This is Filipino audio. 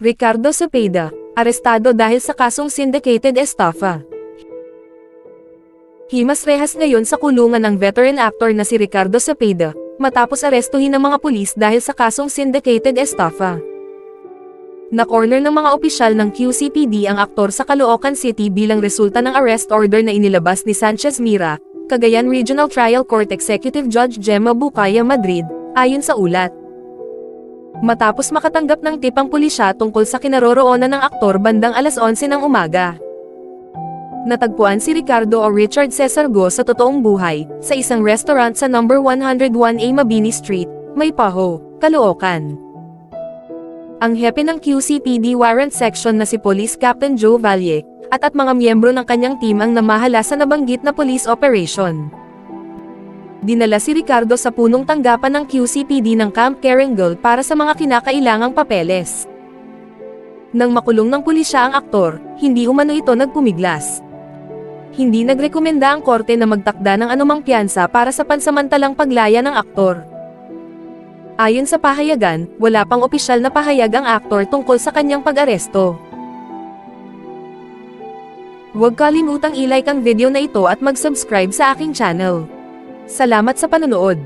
Ricardo Cepeda, arestado dahil sa kasong syndicated estafa. Himas rehas ngayon sa kulungan ng veteran actor na si Ricardo Cepeda, matapos arestuhin ng mga pulis dahil sa kasong syndicated estafa. Na-corner ng mga opisyal ng QCPD ang aktor sa Caloocan City bilang resulta ng arrest order na inilabas ni Sanchez Mira, Cagayan Regional Trial Court Executive Judge Gemma Bucaya Madrid, ayon sa ulat. Matapos makatanggap ng tip ang pulisya tungkol sa kinaroroonan ng aktor bandang alas 11 ng umaga. Natagpuan si Ricardo o Richard Cesar Go sa totoong buhay, sa isang restaurant sa number 101A Mabini Street, Maypaho, Caloocan. Ang hepe ng QCPD Warrant Section na si Police Captain Joe Valle, at mga miyembro ng kanyang team ang namahala sa nabanggit na police operation. Dinala si Ricardo sa punong tanggapan ng QCPD ng Camp Caringal para sa mga kinakailangang papeles. Nang makulong ng pulisya ang aktor, hindi umano ito nagpumiglas. Hindi nagrekomenda ang korte na magtakda ng anumang piyansa para sa pansamantalang paglaya ng aktor. Ayon sa pahayagan, wala pang opisyal na pahayag ang aktor tungkol sa kanyang pag-aresto. Huwag kalimutang i-like ang video na ito at mag-subscribe sa aking channel. Salamat sa panonood.